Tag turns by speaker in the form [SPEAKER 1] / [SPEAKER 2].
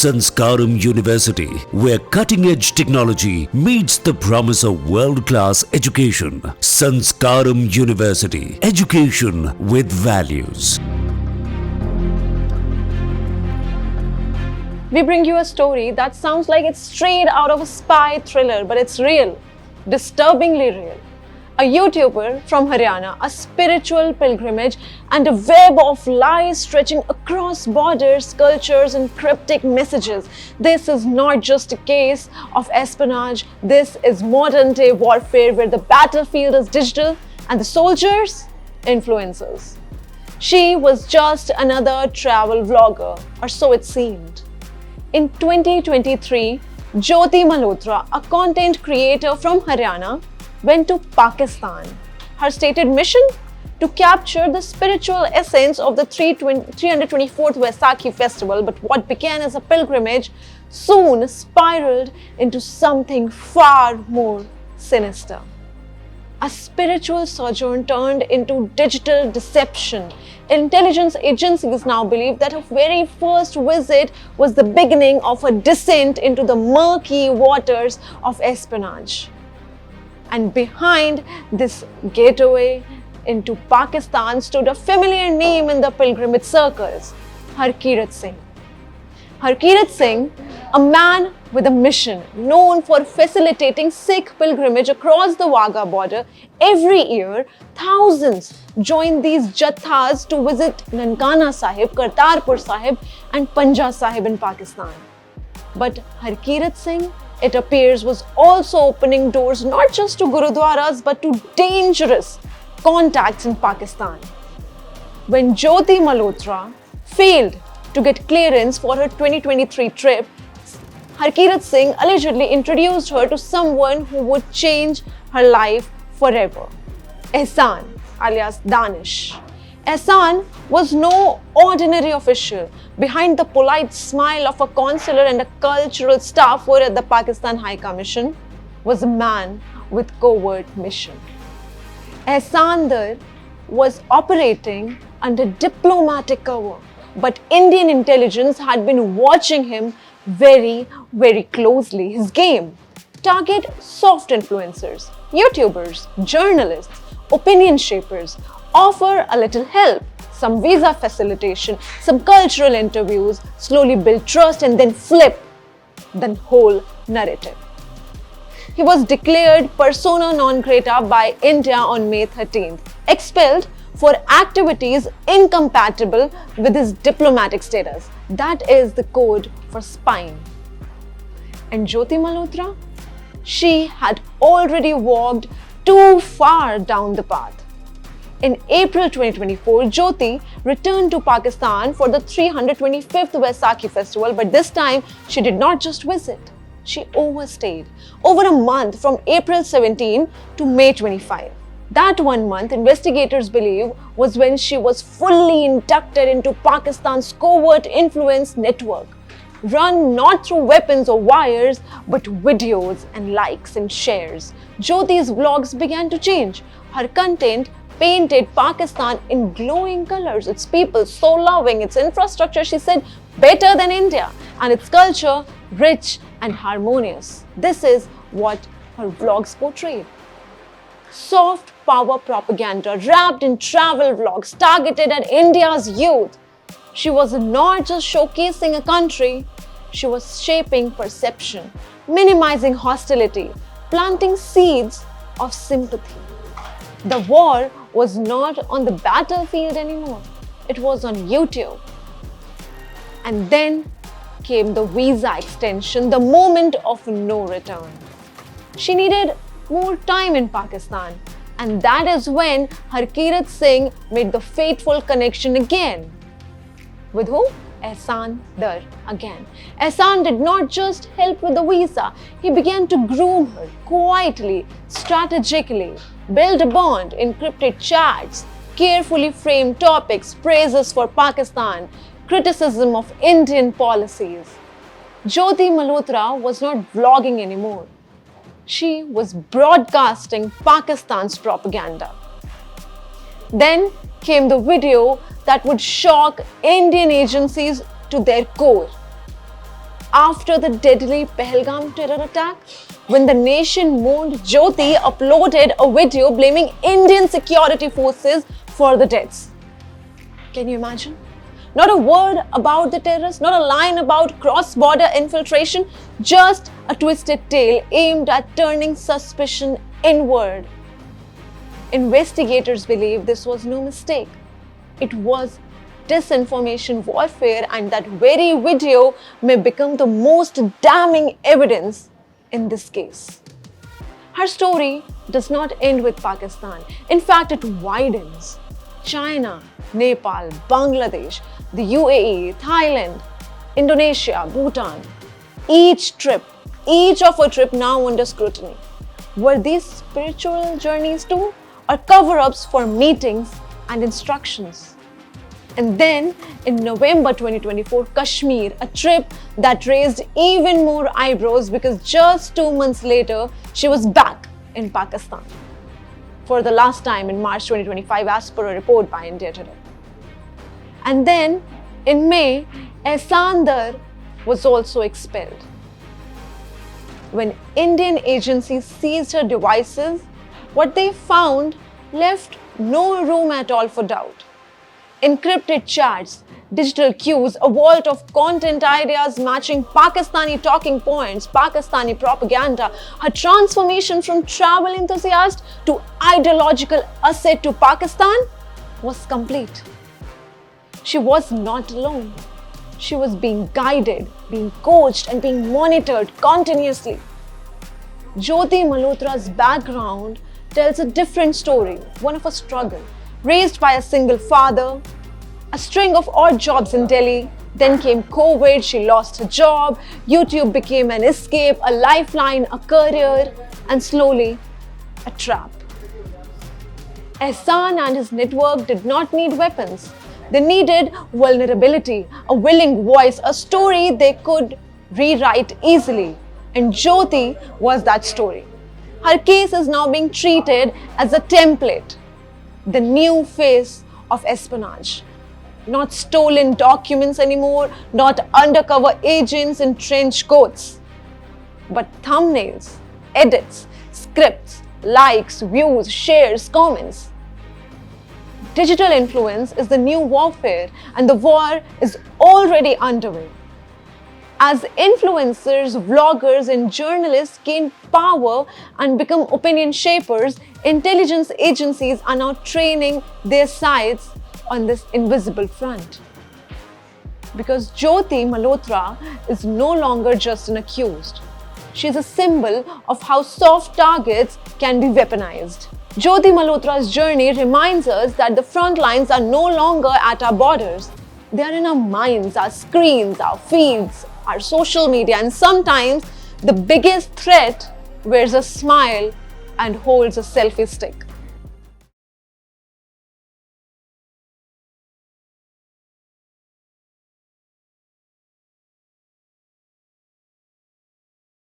[SPEAKER 1] Sanskaram University, where cutting-edge technology meets the promise of world-class education. Sanskaram University, education with values.
[SPEAKER 2] We bring you a story that sounds like it's straight out of a spy thriller, but it's real, disturbingly real. A YouTuber from Haryana, a spiritual pilgrimage, and a web of lies stretching across borders, cultures, and cryptic messages. This is not just a case of espionage, this is modern-day warfare where the battlefield is digital and the soldiers, influencers. She was just another travel vlogger, or so it seemed. In 2023, Jyoti Malhotra, a content creator from Haryana, went to Pakistan. Her stated mission? To capture the spiritual essence of the 324th Vaisakhi festival, but what began as a pilgrimage soon spiraled into something far more sinister. A spiritual sojourn turned into digital deception. Intelligence agencies now believe that her very first visit was the beginning of a descent into the murky waters of espionage. And behind this gateway into Pakistan stood a familiar name in the pilgrimage circles, Harkirat Singh. Harkirat Singh, a man with a mission, known for facilitating Sikh pilgrimage across the Wagah border. Every year, thousands join these jathas to visit Nankana Sahib, Kartarpur Sahib and Panja Sahib in Pakistan. But Harkirat Singh, it appears, was also opening doors not just to Gurudwaras but to dangerous contacts in Pakistan. When Jyoti Malhotra failed to get clearance for her 2023 trip, Harkirat Singh allegedly introduced her to someone who would change her life forever. Ehsan, alias Danish. Ehsan was no ordinary official. Behind the polite smile of a consular and a cultural staffer at the Pakistan High Commission was a man with covert mission. Ehsan was operating under diplomatic cover, but Indian intelligence had been watching him very, very closely. His game: target soft influencers, YouTubers, journalists, opinion shapers, offer a little help, some visa facilitation, some cultural interviews, slowly build trust and then flip the whole narrative. He was declared persona non grata by India on May 13th, expelled for activities incompatible with his diplomatic status. That is the code for spying. And Jyoti Malhotra? She had already walked too far down the path. In April 2024, Jyoti returned to Pakistan for the 325th Vaisakhi festival, but this time she did not just visit. She overstayed over a month from April 17 to May 25. That 1 month, investigators believe, was when she was fully inducted into Pakistan's covert influence network, run not through weapons or wires, but videos and likes and shares. Jyoti's vlogs began to change. Her content painted Pakistan in glowing colors, its people so loving, its infrastructure, she said, better than India, and its culture rich and harmonious. This is what her vlogs portrayed. Soft power propaganda wrapped in travel vlogs targeted at India's youth. She was not just showcasing a country, she was shaping perception, minimizing hostility, planting seeds of sympathy. The war was not on the battlefield anymore. It was on YouTube. And then came the visa extension, the moment of no return. She needed more time in Pakistan. And that is when Harkirat Singh made the fateful connection again. With who? Ehsan-ur again. Ehsan did not just help with the visa. He began to groom her quietly, strategically, build a bond, encrypted chats, carefully framed topics, praises for Pakistan, criticism of Indian policies. Jyoti Malhotra was not vlogging anymore. She was broadcasting Pakistan's propaganda. Then came the video that would shock Indian agencies to their core. after the deadly Pahalgam terror attack, when the nation mourned, Jyoti uploaded a video blaming Indian security forces for the deaths. Can you imagine? Not a word about the terrorists, not a line about cross-border infiltration, just a twisted tale aimed at turning suspicion inward. Investigators believe this was no mistake. It was disinformation warfare, and that very video may become the most damning evidence in this case. Her story does not end with Pakistan. In fact, it widens. China, Nepal, Bangladesh, the UAE, Thailand, Indonesia, Bhutan. Each of her trip now under scrutiny. Were these spiritual journeys too, or cover-ups for meetings and instructions? And then, in November 2024, Kashmir, a trip that raised even more eyebrows because just 2 months later, she was back in Pakistan for the last time in March 2025, as per a report by India Today. And then, in May, Ehsan-ur was also expelled. When Indian agencies seized her devices, what they found left no room at all for doubt. Encrypted chats, digital cues, a vault of content ideas matching Pakistani talking points, Pakistani propaganda. Her transformation from travel enthusiast to ideological asset to Pakistan was complete. She was not alone. She was being guided, being coached, and being monitored continuously. Jyoti Malhotra's background tells a different story, one of a struggle. Raised by a single father, a string of odd jobs in Delhi, then came COVID, she lost her job, YouTube became an escape, a lifeline, a career, and slowly, a trap. Ehsan and his network did not need weapons. They needed vulnerability, a willing voice, a story they could rewrite easily. And Jyoti was that story. Her case is now being treated as a template, the new face of espionage. Not stolen documents anymore, not undercover agents in trench coats, but thumbnails, edits, scripts, likes, views, shares, comments. Digital influence is the new warfare, and the war is already underway. As influencers, vloggers, and journalists gain power and become opinion shapers, intelligence agencies are now training their sights on this invisible front. Because Jyoti Malhotra is no longer just an accused. She is a symbol of how soft targets can be weaponized. Jyoti Malhotra's journey reminds us that the front lines are no longer at our borders. They are in our minds, our screens, our feeds, our social media, and sometimes the biggest threat wears a smile and holds a selfie stick.